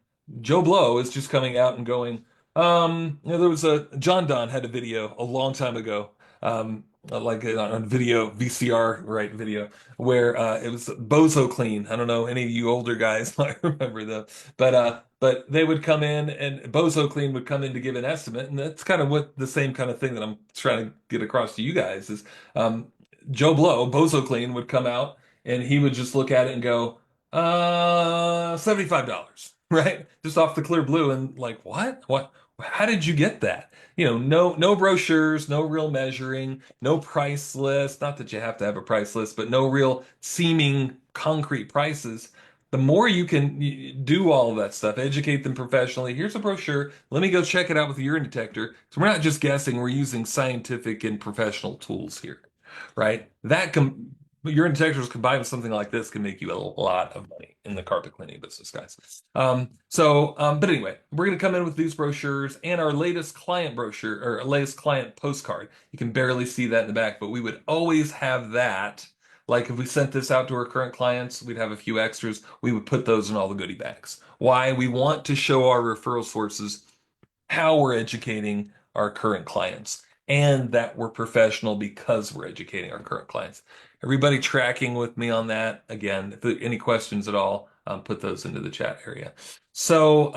Joe Blow is just coming out and going, there was a John Donne had a video a long time ago, like on video VCR, right, video where it was Bozo Clean. I don't know any of you older guys might remember the, but they would come in and Bozo Clean would come in to give an estimate, and that's kind of what the same kind of thing that I'm trying to get across to you guys is, Joe Blow, Bozo Clean would come out and he would just look at it and go, $75, right? Just off the clear blue, and like, what? What? How did you get that? No brochures, no real measuring, no price list. Not that you have to have a price list, but no real seeming concrete prices. The more you can do all of that stuff, educate them professionally. Here's a brochure. Let me go check it out with the urine detector. So we're not just guessing, we're using scientific and professional tools here, right? Urine detectors combined with something like this can make you a lot of money in the carpet cleaning business, guys. But anyway, we're going to come in with these brochures and our latest client brochure or our latest client postcard. You can barely see that in the back, but we would always have that. Like if we sent this out to our current clients, we'd have a few extras. We would put those in all the goodie bags. Why? We want to show our referral sources how we're educating our current clients and that we're professional because we're educating our current clients. Everybody tracking with me on that? Again, if there are any questions at all, put those into the chat area. So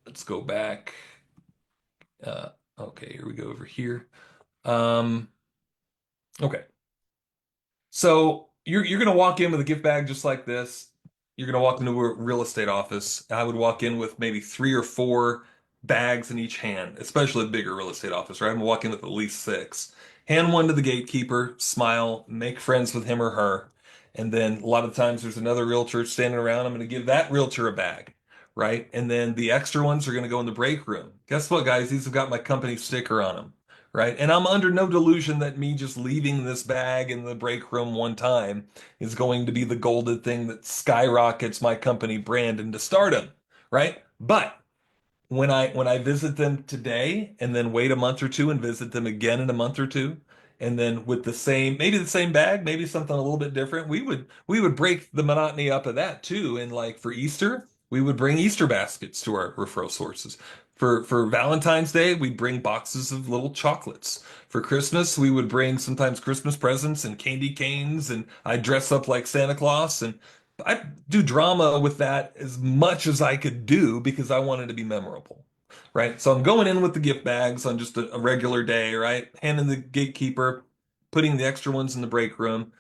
let's go back. Okay, here we go over here. Okay. So you're gonna walk in with a gift bag just like this. You're gonna walk into a real estate office. I would walk in with maybe 3 or 4 bags in each hand, especially a bigger real estate office, right? I'm gonna walk in with at least 6. Hand one to the gatekeeper, smile, make friends with him or her. And then a lot of times there's another realtor standing around. I'm gonna give that realtor a bag, right? And then the extra ones are gonna go in the break room. Guess what, guys? These have got my company sticker on them, right? And I'm under no delusion that me just leaving this bag in the break room one time is going to be the golden thing that skyrockets my company brand into stardom, right? But when I visit them today and then wait a month or two and visit them again in a month or two, and then with the same, maybe the same bag, maybe something a little bit different, we would break the monotony up of that too. And like for Easter, we would bring Easter baskets to our referral sources. For Valentine's Day, we'd bring boxes of little chocolates. For Christmas, we would bring sometimes Christmas presents and candy canes, and I'd dress up like Santa Claus, and I'd do drama with that as much as I could do because I wanted to be memorable. Right. So I'm going in with the gift bags on just a regular day, right? Handing the gatekeeper, putting the extra ones in the break room.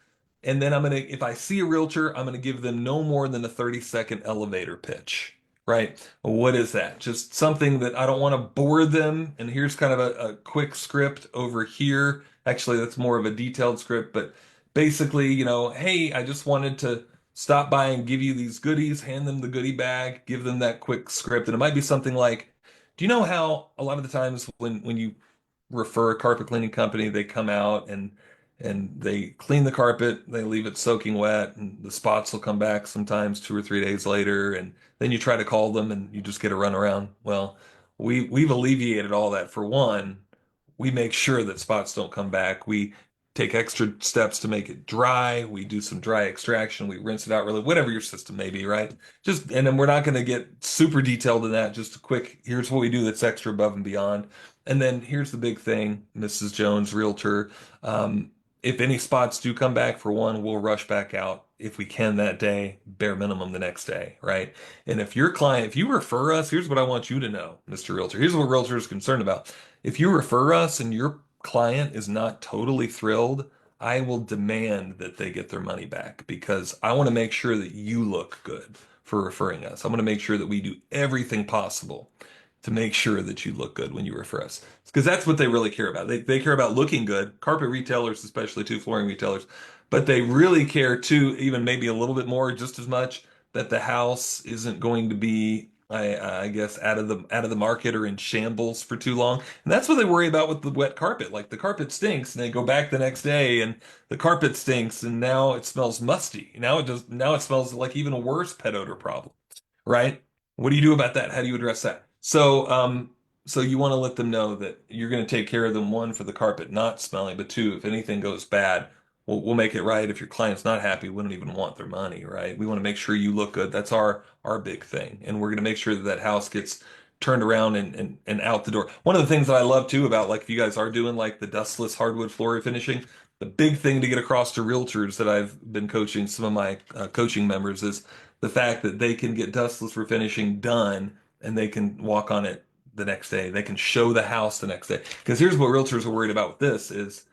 And then if I see a realtor, I'm gonna give them no more than a 30-second elevator pitch, right? What is that? Just something that I don't want to bore them. And here's kind of a quick script over here. Actually, that's more of a detailed script, but basically, hey, I just wanted to stop by and give you these goodies, hand them the goodie bag, give them that quick script. And it might be something like, do you know how a lot of the times when you refer a carpet cleaning company, they come out and they clean the carpet, they leave it soaking wet, and the spots will come back sometimes 2 or 3 days later, and then you try to call them and you just get a runaround. Well, we've alleviated all that. For one, we make sure that spots don't come back. We take extra steps to make it dry. We do some dry extraction. We rinse it out really, whatever your system may be, right? Just, and then we're not going to get super detailed in that. Just a quick, here's what we do that's extra above and beyond. And then here's the big thing, Mrs. Jones, realtor. If any spots do come back, for one, we'll rush back out if we can that day, bare minimum the next day, right? And if your client, if you refer us, here's what I want you to know, Mr. Realtor. Here's what realtor is concerned about. If you refer us and your client is not totally thrilled, I will demand that they get their money back because I want to make sure that you look good for referring us. I want to make sure that we do everything possible to make sure that you look good when you refer us. Because that's what they really care about. They care about looking good, carpet retailers, especially too, flooring retailers, but they really care too, even maybe a little bit more, just as much, that the house isn't going to be, I guess, out of the market or in shambles for too long. And that's what they worry about with the wet carpet. Like the carpet stinks, and they go back the next day, and the carpet stinks, and now it smells musty. Now it smells like even a worse pet odor problem, right? What do you do about that? How do you address that? So you want to let them know that you're going to take care of them, one, for the carpet not smelling, but two, if anything goes bad, we'll make it right. If your client's not happy, we don't even want their money, right? We want to make sure you look good. That's our big thing. And we're going to make sure that that house gets turned around and out the door. One of the things that I love too about, like, if you guys are doing like the dustless hardwood floor finishing, the big thing to get across to realtors that I've been coaching some of my coaching members is the fact that they can get dustless refinishing done and they can walk on it the next day. They can show the house the next day. Because here's what realtors are worried about with this is,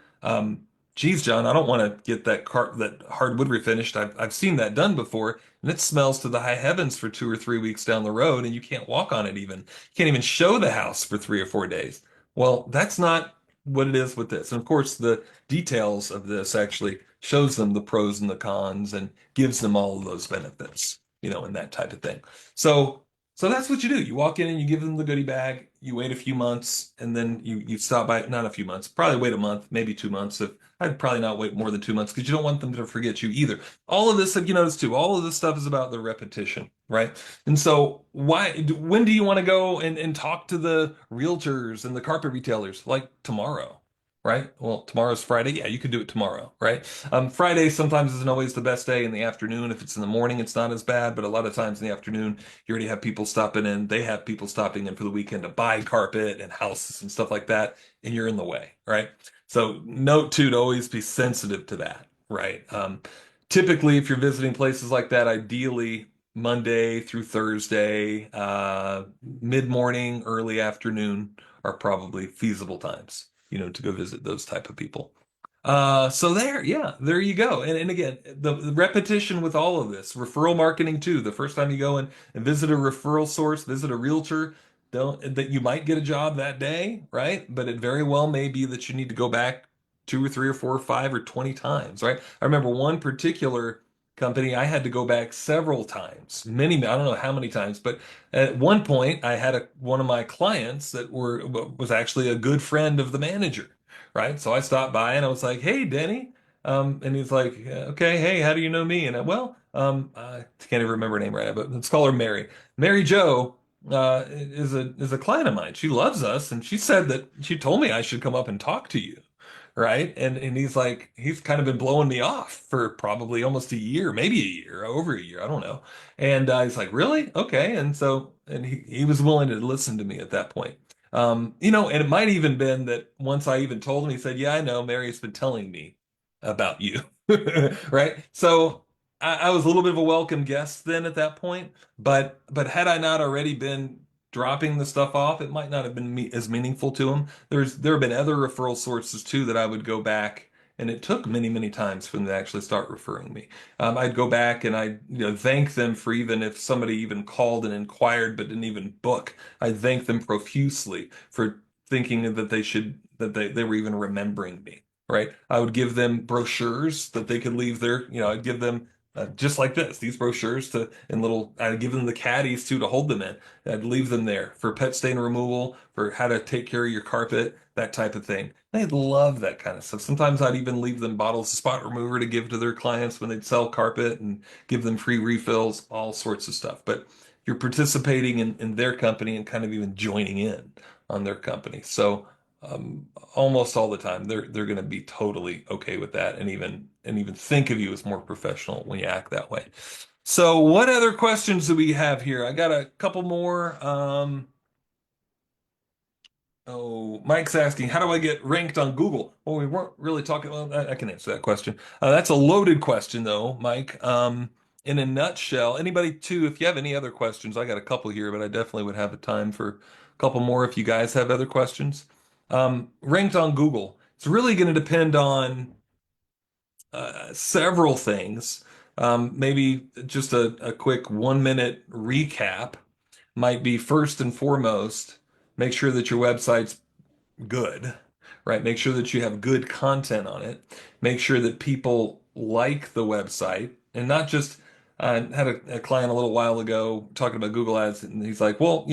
geez, John, I don't want to get that hardwood refinished. I've seen that done before, and it smells to the high heavens for 2 or 3 weeks down the road, and you can't walk on it even. You can't even show the house for 3 or 4 days. Well, that's not what it is with this. And of course, the details of this actually shows them the pros and the cons and gives them all of those benefits, and that type of thing. So that's what you do. You walk in and you give them the goodie bag. You wait a few months, and then you stop by. Not a few months. Probably wait a month, maybe 2 months. If I'd probably not wait more than 2 months because you don't want them to forget you either. All of this, if you notice too, all of this stuff is about the repetition, right? And so when do you want to go and talk to the realtors and the carpet retailers? Like tomorrow, right? Well, tomorrow's Friday. Yeah, you could do it tomorrow, right? Friday sometimes isn't always the best day in the afternoon. If it's in the morning, it's not as bad, but a lot of times in the afternoon, you already have people stopping in. They have people stopping in for the weekend to buy carpet and houses and stuff like that, and you're in the way, right? So note too to always be sensitive to that, right? Typically, if you're visiting places like that, ideally Monday through Thursday, mid-morning, early afternoon are probably feasible times, to go visit those type of people. So there you go. And again, the repetition with all of this, referral marketing too. The first time you go and visit a referral source, visit a realtor, don't that you might get a job that day, right? But it very well may be that you need to go back 2 or 3 or 4 or 5 or 20 times, right? I remember one particular company, I had to go back several times, I don't know how many times, but at one point I had one of my clients that was actually a good friend of the manager, right? So I stopped by and I was like, "Hey, Denny," and he's like, "Okay, hey, how do you know me?" And I can't even remember her name right now, but let's call her Mary. Mary Jo is a client of mine. She loves us, and she said that she told me I should come up and talk to you, right? And he's kind of been blowing me off for probably almost a year, maybe a year, over a year, I don't know. And he's like, really? Okay. And he was willing to listen to me at that point. And it might even been that once I even told him, he said, yeah, I know, Mary's been telling me about you. Right? So I was a little bit of a welcome guest then at that point, but had I not already been dropping the stuff off, it might not have been as meaningful to him. There have been other referral sources too that I would go back, and it took many, many times for them to actually start referring me. I'd go back and I'd thank them for even if somebody even called and inquired but didn't even book. I'd thank them profusely for thinking that they were even remembering me. Right? I would give them brochures that they could leave I'd give them just like this, these brochures I'd give them the caddies too to hold them in. I'd leave them there for pet stain removal, for how to take care of your carpet, that type of thing. They'd love that kind of stuff. Sometimes I'd even leave them bottles of spot remover to give to their clients when they'd sell carpet and give them free refills, all sorts of stuff. But you're participating in their company and kind of even joining in on their company. So almost all the time they're going to be totally okay with that and even think of you as more professional when you act that way. So what other questions do we have here? I got a couple more. Oh, Mike's asking, how do I get ranked on Google? Well, we weren't really talking. Well, I can answer that question. That's a loaded question, though, Mike. In a nutshell, anybody too, if you have any other questions, I got a couple here, but I definitely would have the time for a couple more if you guys have other questions. Ranked on Google. It's really going to depend on several things. Maybe just a quick 1 minute recap might be first and foremost, make sure that your website's good, right? Make sure that you have good content on it. Make sure that people like the website and not just. I had a client a little while ago talking about Google Ads, and he's like, "Well,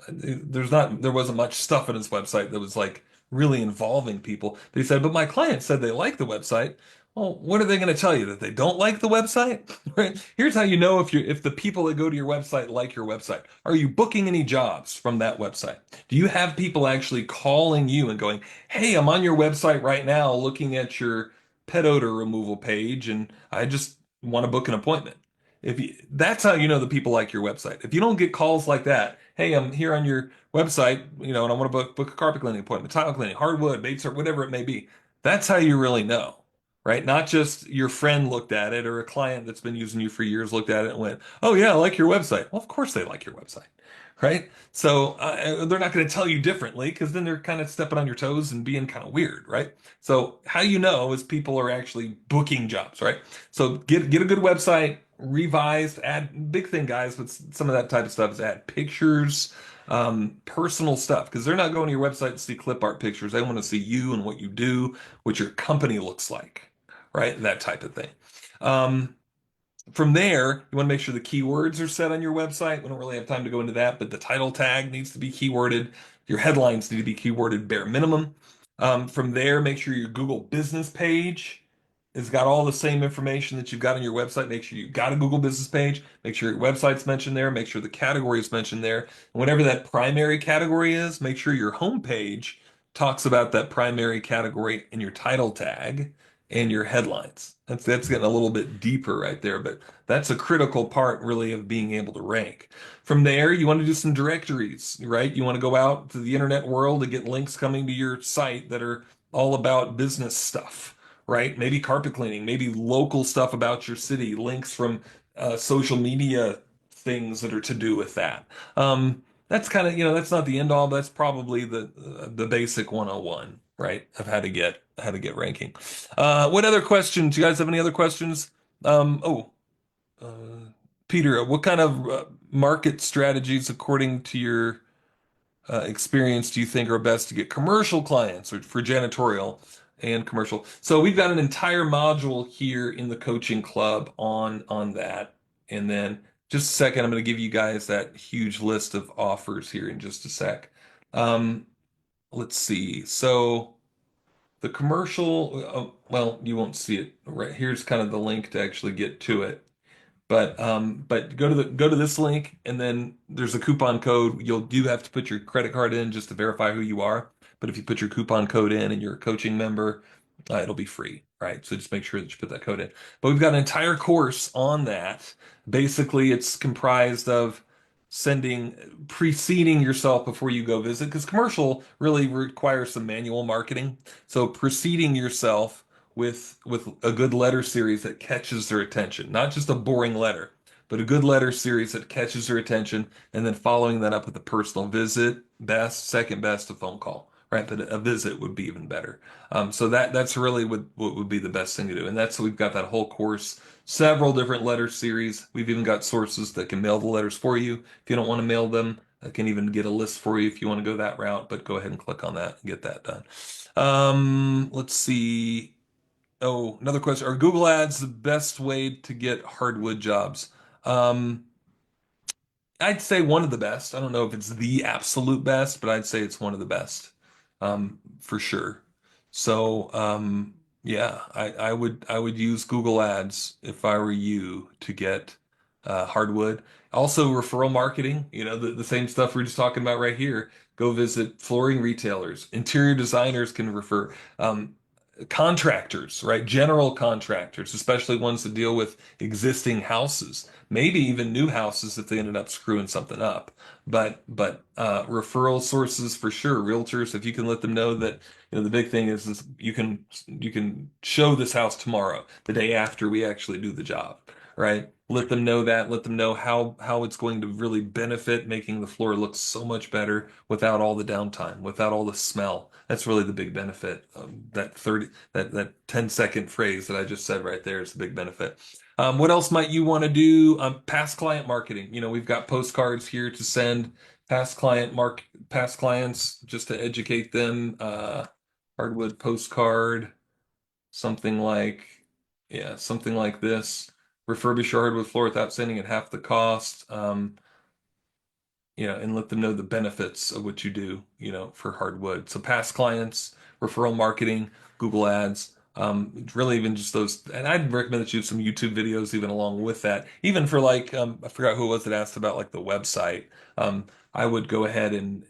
there wasn't much stuff on his website that was like really involving people." But he said, "But my client said they like the website." Well, what are they going to tell you that they don't like the website? Right? Here's how you know if the people that go to your website like your website. Are you booking any jobs from that website? Do you have people actually calling you and going, "Hey, I'm on your website right now looking at your pet odor removal page and I just want to book an appointment." That's how you know the people like your website. If you don't get calls like that, "Hey, I'm here on your website, and I want to book a carpet cleaning appointment, tile cleaning, hardwood, baits, or whatever it may be." That's how you really know, right? Not just your friend looked at it or a client that's been using you for years looked at it and went, "Oh yeah, I like your website." Well, of course they like your website, right? So they're not going to tell you differently because then they're kind of stepping on your toes and being kind of weird, right? So how you know is people are actually booking jobs, right? So get a good website, revised, add big thing, guys, with some of that type of stuff is add pictures, personal stuff because they're not going to your website to see clip art pictures. They want to see you and what you do, what your company looks like, right? That type of thing. Um, from there, you want to make sure the keywords are set on your website. We don't really have time to go into that, but the title tag needs to be keyworded. Your headlines need to be keyworded bare minimum. From there, make sure your Google business page has got all the same information that you've got on your website. Make sure you've got a Google business page. Make sure your website's mentioned there. Make sure the category is mentioned there. And whatever that primary category is, make sure your homepage talks about that primary category in your title tag and your headlines. That's getting a little bit deeper right there, but that's a critical part really of being able to rank. From there, you want to do some directories, right? You want to go out to the internet world and get links coming to your site that are all about business stuff, right? Maybe carpet cleaning, maybe local stuff about your city, links from social media things that are to do with that. That's kind of, that's not the end all, but that's probably the basic 101, right? Of how to get ranking. What other questions? You guys have any other questions? Uh, Peter, what kind of market strategies, according to your experience, do you think are best to get commercial clients or for janitorial and commercial? So we've got an entire module here in the coaching club on that. And then just a second, I'm going to give you guys that huge list of offers here in just a sec. Um, let's see. So the commercial, well, you won't see it right. Here's kind of the link to actually get to it. But go to this link and then there's a coupon code. You do have to put your credit card in just to verify who you are. But if you put your coupon code in and you're a coaching member, it'll be free, right? So just make sure that you put that code in. But we've got an entire course on that. Basically, it's comprised of preceding yourself before you go visit, because commercial really requires some manual marketing. So preceding yourself with a good letter series that catches their attention, not just a boring letter, but a good letter series that catches their attention, and then following that up with a personal visit, best, second best, a phone call, right? But a visit would be even better. So that's really what would be the best thing to do. And that's we've got that whole course, several different letter series. We've even got sources that can mail the letters for you. If you don't want to mail them, I can even get a list for you if you want to go that route, but go ahead and click on that and get that done. Let's see. Oh, another question. Are Google Ads the best way to get hardwood jobs? Um, I'd say one of the best. I don't know if it's the absolute best, but I'd say it's one of the best, for sure. So, yeah, I would use Google Ads if I were you to get hardwood. Also, referral marketing. The same stuff we're just talking about right here. Go visit flooring retailers. Interior designers can refer. Contractors, right? General contractors, especially ones that deal with existing houses, maybe even new houses if they ended up screwing something up. But referral sources for sure. Realtors, if you can let them know that, the big thing is you can show this house tomorrow, the day after we actually do the job, right? Let them know that. Let them know how it's going to really benefit making the floor look so much better without all the downtime, without all the smell. That's really the big benefit. That 10-second phrase that I just said right there is the big benefit. What else might you want to do? Past client marketing. We've got postcards here to send past clients just to educate them. Hardwood postcard, something like, yeah, something like this. Refurbish your hardwood floor without sending at half the cost. And let them know the benefits of what you do, for hardwood. So past clients, referral marketing, Google Ads, really even just those. And I'd recommend that you do some YouTube videos even along with that. Even for like, I forgot who it was that asked about like the website. I would go ahead and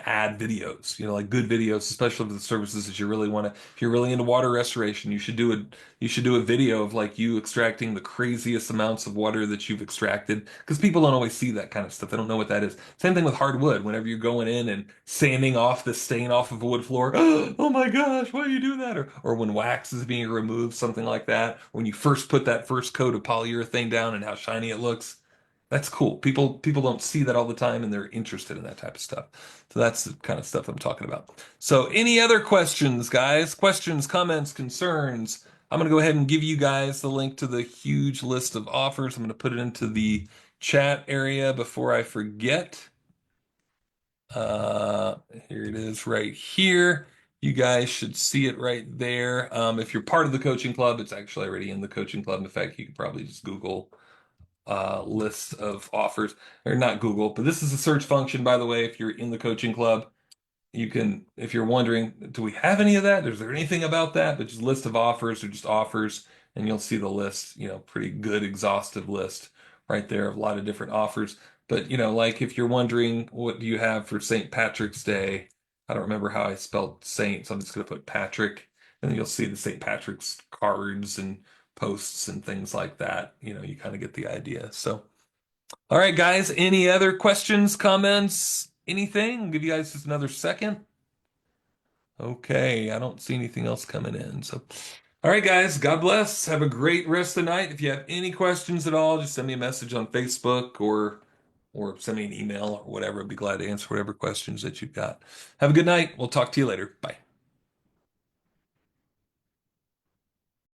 add videos, like good videos, especially for the services that you really want to. If you're really into water restoration, you should do a video of like you extracting the craziest amounts of water that you've extracted, because people don't always see that kind of stuff. They don't know what that is. Same thing with hardwood. Whenever you're going in and sanding off the stain off of a wood floor, oh my gosh, why do you do that? Or when wax is being removed, something like that. When you first put that first coat of polyurethane down and how shiny it looks. That's cool. People don't see that all the time and they're interested in that type of stuff. So that's the kind of stuff I'm talking about. So any other questions, guys? Questions, comments, concerns? I'm going to go ahead and give you guys the link to the huge list of offers. I'm going to put it into the chat area before I forget. Uh, Here it is right here. You guys should see it right there. If you're part of the coaching club, it's actually already in the coaching club. In fact, you could probably just Google list of offers, or not Google, but this is a search function, by the way, if you're in the coaching club. You can, if you're wondering, do we have any of that? Is there anything about that? But just list of offers or just offers, and you'll see the list, pretty good exhaustive list right there of a lot of different offers. But, like if you're wondering what do you have for St. Patrick's Day, I don't remember how I spelled Saint, so I'm just going to put Patrick, and then you'll see the St. Patrick's cards and posts and things like that. You kind of get the idea. So, all right, guys, any other questions, comments, anything? I'll give you guys just another second. Okay, I don't see anything else coming in. So, all right, guys, God bless. Have a great rest of the night. If you have any questions at all, just send me a message on Facebook or send me an email or whatever. I'd be glad to answer whatever questions that you've got. Have a good night. We'll talk to you later. Bye.